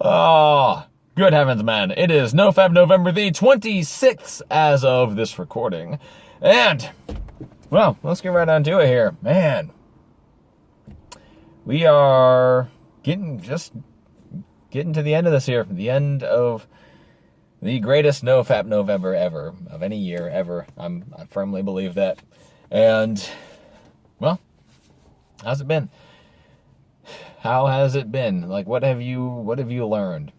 Oh, good heavens, man. It is Nofap November the 26th as of this recording. And, well, let's get right on to it here. Man, we are getting to the end of this here. The end of the greatest Nofap November ever, of any year ever. I firmly believe that. And, well, how's it been? How has it been? Like, what have you learned?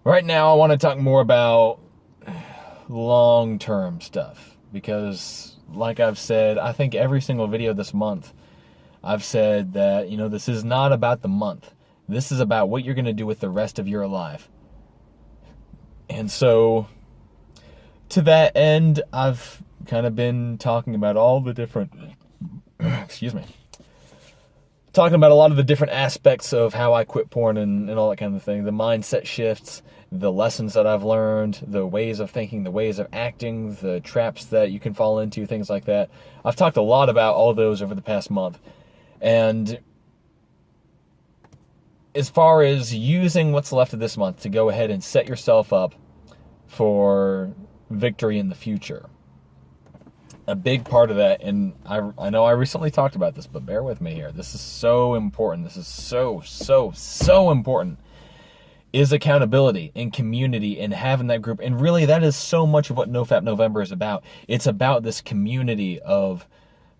Right now, I want to talk more about long-term stuff. Because, like I've said, I think every single video this month, I've said that, this is not about the month. This is about what you're going to do with the rest of your life. And so, to that end, I've kind of been talking about all the different, talking about a lot of the different aspects of how I quit porn and all that kind of thing. The mindset shifts, the lessons that I've learned, the ways of thinking, the ways of acting, the traps that you can fall into, things like that. I've talked a lot about all those over the past month. And as far as using what's left of this month to go ahead and set yourself up for victory in the future, a big part of that, and I know I recently talked about this, but bear with me here. This is so important. This is so important, is accountability and community and having that group. And really, that is so much of what Nofap November is about. It's about this community of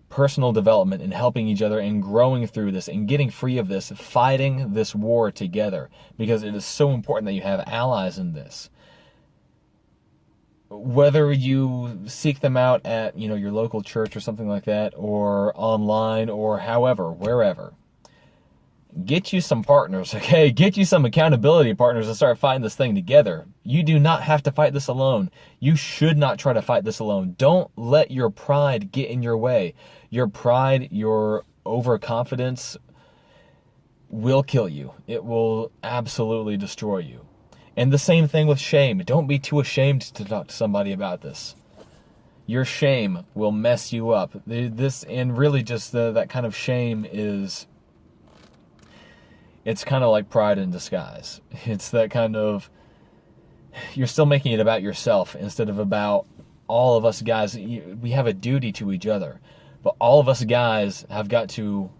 personal development and helping each other and growing through this and getting free of this, fighting this war together, because it is so important that you have allies in this. Whether you seek them out at, your local church or something like that, or online, or however, wherever, get you some partners, okay? Get you some accountability partners and start fighting this thing together. You do not have to fight this alone. You should not try to fight this alone. Don't let your pride get in your way. Your pride, your overconfidence will kill you. It will absolutely destroy you. And the same thing with shame. Don't be too ashamed to talk to somebody about this. Your shame will mess you up. And really just that kind of shame is, it's kind of like pride in disguise. It's that kind of, you're still making it about yourself instead of about all of us guys. We have a duty to each other. But all of us guys have got to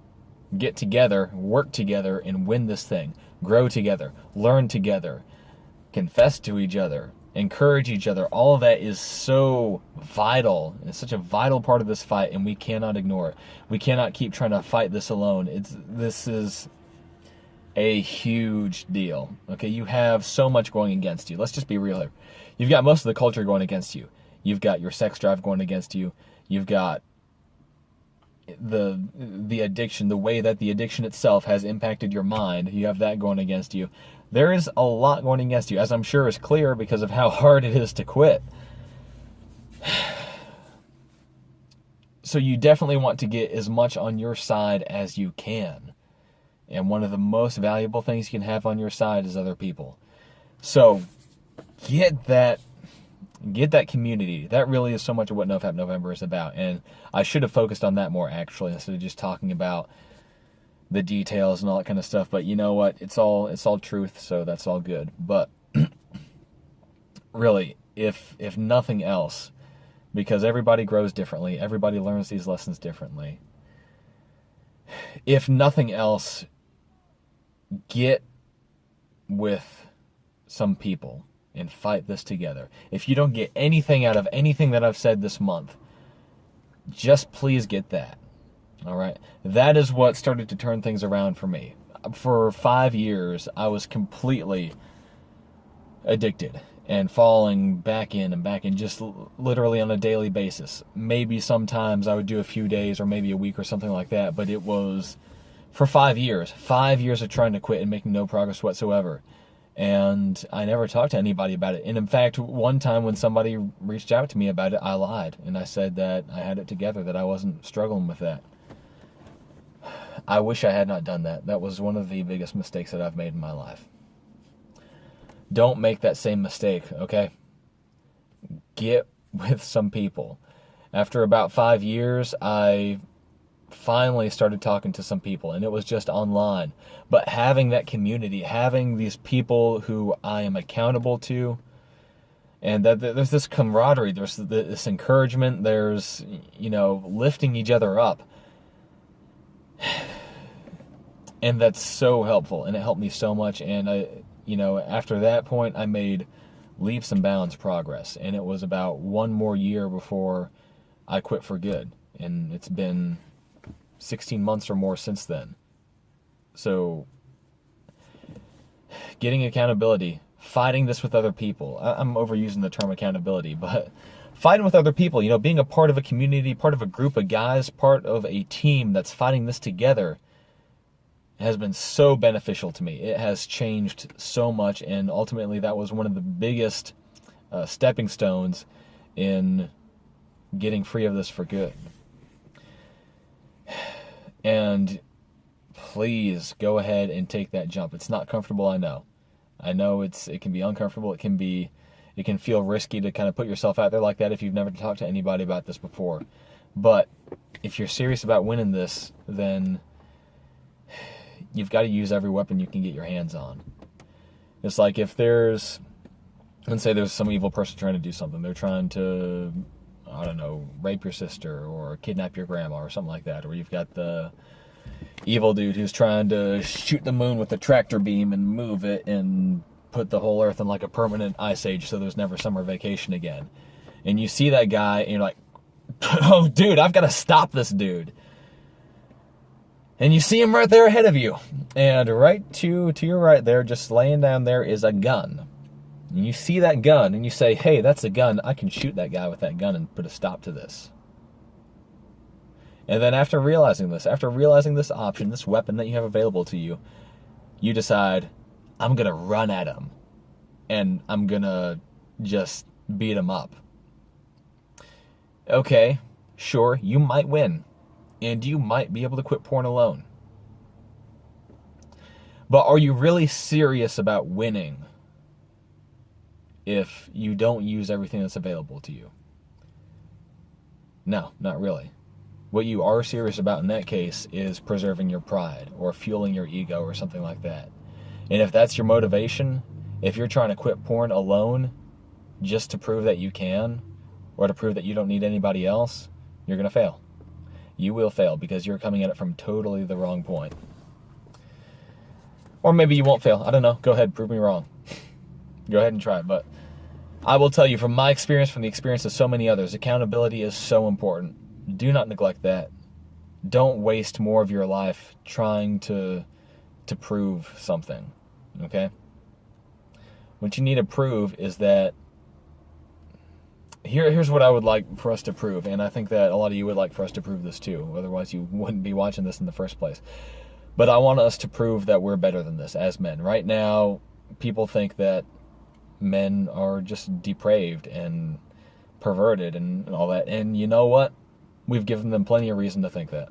get together, work together, and win this thing. Grow together, learn together, confess to each other, encourage each other. All of that is so vital. It's such a vital part of this fight, and we cannot ignore it. We cannot keep trying to fight this alone. This is a huge deal. Okay, you have so much going against you. Let's just be real here. You've got most of the culture going against you. You've got your sex drive going against you. You've got the addiction, the way that the addiction itself has impacted your mind. You have that going against you. There is a lot going against you, as I'm sure is clear because of how hard it is to quit. So you definitely want to get as much on your side as you can. And one of the most valuable things you can have on your side is other people. So get that community. That really is so much of what Nofap November is about. And I should have focused on that more, actually, instead of just talking about the details and all that kind of stuff. But you know what? It's all truth, so that's all good. But really, if nothing else, because everybody grows differently, everybody learns these lessons differently. If nothing else, get with some people and fight this together. If you don't get anything out of anything that I've said this month, just please get that. All right? That is what started to turn things around for me. For 5 years, I was completely addicted and falling back in just literally on a daily basis. Maybe sometimes I would do a few days or maybe a week or something like that, but it was for 5 years. 5 years of trying to quit and making no progress whatsoever. And I never talked to anybody about it. And in fact, one time when somebody reached out to me about it, I lied. And I said that I had it together, that I wasn't struggling with that. I wish I had not done that. That was one of the biggest mistakes that I've made in my life. Don't make that same mistake, okay? Get with some people. After about 5 years, I finally started talking to some people, and it was just online. But having that community, having these people who I am accountable to, and that there's this camaraderie, there's this encouragement, there's, lifting each other up. And that's so helpful, and it helped me so much. And after that point, I made leaps and bounds progress. And it was about one more year before I quit for good. And it's been 16 months or more since then. So, getting accountability, fighting this with other people. I'm overusing the term accountability, but fighting with other people, being a part of a community, part of a group of guys, part of a team that's fighting this together has been so beneficial to me. It has changed so much, and ultimately that was one of the biggest stepping stones in getting free of this for good. And please go ahead and take that jump. It's not comfortable, I know. I know it can be uncomfortable. It can feel risky to kind of put yourself out there like that if you've never talked to anybody about this before. But if you're serious about winning this, then you've got to use every weapon you can get your hands on. It's like if let's say there's some evil person trying to do something. They're trying to, I don't know, rape your sister or kidnap your grandma or something like that. Or you've got the evil dude who's trying to shoot the moon with a tractor beam and move it and put the whole earth in like a permanent ice age so there's never summer vacation again. And you see that guy and you're like, oh dude, I've got to stop this dude. And you see him right there ahead of you. And right to your right there, just laying down there, is a gun. And you see that gun and you say, hey, that's a gun. I can shoot that guy with that gun and put a stop to this. And then after realizing this option, this weapon that you have available to you, you decide, I'm going to run at him. And I'm going to just beat him up. Okay, sure, you might win. And you might be able to quit porn alone. But are you really serious about winning if you don't use everything that's available to you? No, not really. What you are serious about in that case is preserving your pride or fueling your ego or something like that. And if that's your motivation, if you're trying to quit porn alone just to prove that you can or to prove that you don't need anybody else, you're going to fail. You will fail because you're coming at it from totally the wrong point. Or maybe you won't fail. I don't know. Go ahead, prove me wrong. Go ahead and try it. But I will tell you from my experience, from the experience of so many others, accountability is so important. Do not neglect that. Don't waste more of your life trying to prove something. Okay? What you need to prove is that Here's what I would like for us to prove, and I think that a lot of you would like for us to prove this too, otherwise you wouldn't be watching this in the first place. But I want us to prove that we're better than this as men. Right now, people think that men are just depraved and perverted and all that, and you know what? We've given them plenty of reason to think that.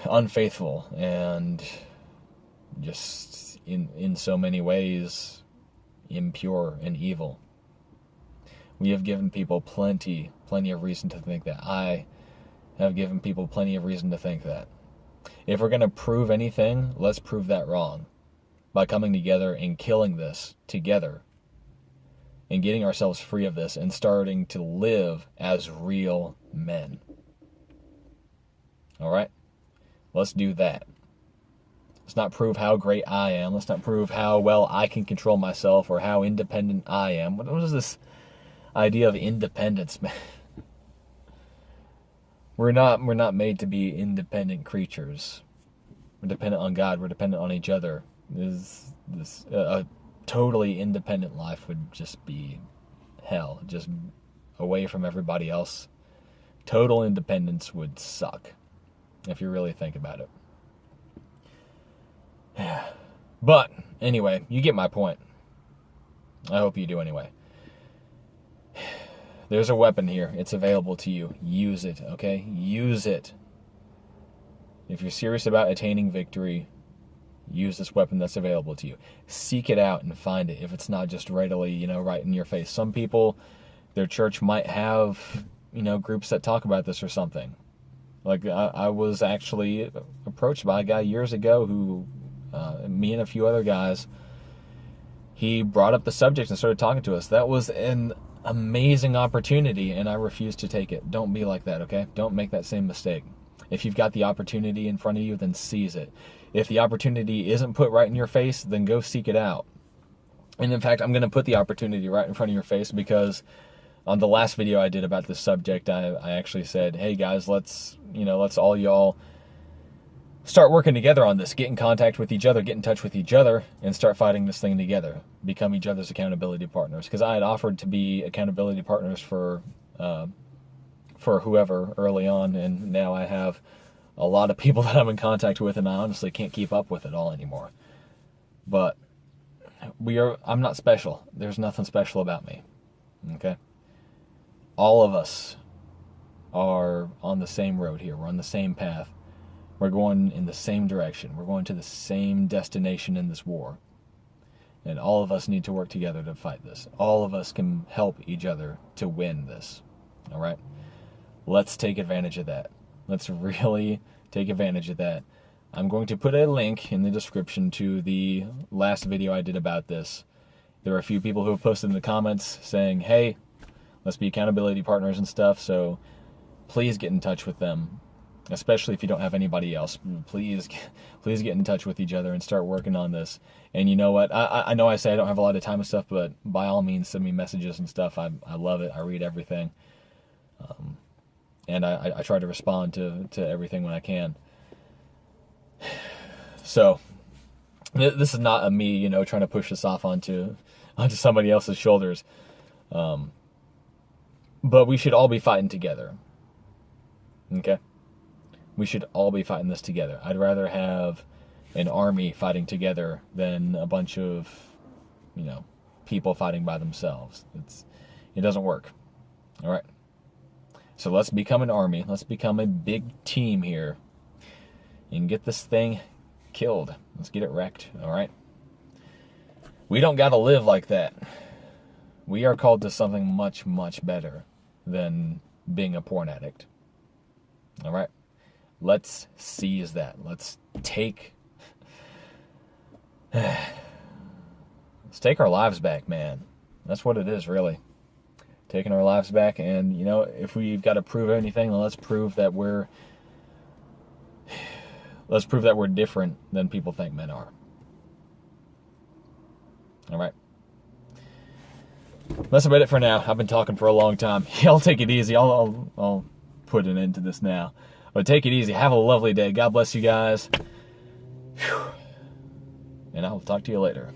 Unfaithful and just in so many ways impure and evil. We have given people plenty of reason to think that. I have given people plenty of reason to think that. If we're going to prove anything, let's prove that wrong by coming together and killing this together and getting ourselves free of this and starting to live as real men. All right? Let's do that. Let's not prove how great I am. Let's not prove how well I can control myself or how independent I am. What is this idea of independence, man? We're not made to be independent creatures. We're dependent on God. We're dependent on each other. A totally independent life would just be hell. Just away from everybody else. Total independence would suck, if you really think about it. But anyway, you get my point. I hope you do anyway. There's a weapon here. It's available to you. Use it, okay? Use it. If you're serious about attaining victory, use this weapon that's available to you. Seek it out and find it if it's not just readily, right in your face. Some people, their church might have, groups that talk about this or something. Like, I was actually approached by a guy years ago who, me and a few other guys, he brought up the subject and started talking to us. That was an amazing opportunity, and I refused to take it. Don't be like that, okay? Don't make that same mistake. If you've got the opportunity in front of you, then seize it. If the opportunity isn't put right in your face, then go seek it out. And in fact, I'm going to put the opportunity right in front of your face, because on the last video I did about this subject, I actually said, hey guys, let's all y'all start working together on this. Get in contact with each other, get in touch with each other, and start fighting this thing together. Become each other's accountability partners. Because I had offered to be accountability partners for whoever early on, and now I have a lot of people that I'm in contact with, and I honestly can't keep up with it all anymore. But I'm not special. There's nothing special about me. Okay? All of us are on the same road here. We're on the same path. We're going in the same direction. We're going to the same destination in this war. And all of us need to work together to fight this. All of us can help each other to win this. All right? Let's take advantage of that. Let's really take advantage of that. I'm going to put a link in the description to the last video I did about this. There are a few people who have posted in the comments saying, hey, let's be accountability partners and stuff, so please get in touch with them, especially if you don't have anybody else. Please get in touch with each other and start working on this. And you know what? I know I say I don't have a lot of time and stuff, but by all means, send me messages and stuff. I love it. I read everything. And I try to respond to everything when I can. So, this is not a me, trying to push this off onto somebody else's shoulders. But we should all be fighting together. Okay? We should all be fighting this together. I'd rather have an army fighting together than a bunch of, people fighting by themselves. It doesn't work. All right? So let's become an army. Let's become a big team here and get this thing killed. Let's get it wrecked. All right? We don't got to live like that. We are called to something much, much better than being a porn addict. All right? Let's seize that. Let's take our lives back, man. That's what it is, really. Taking our lives back, and if we've got to prove anything, then let's prove that we're different than people think men are. All right. That's about it for now. I've been talking for a long time. Y'all take it easy. I'll put an end to this now. But take it easy. Have a lovely day. God bless you guys. Whew. And I will talk to you later.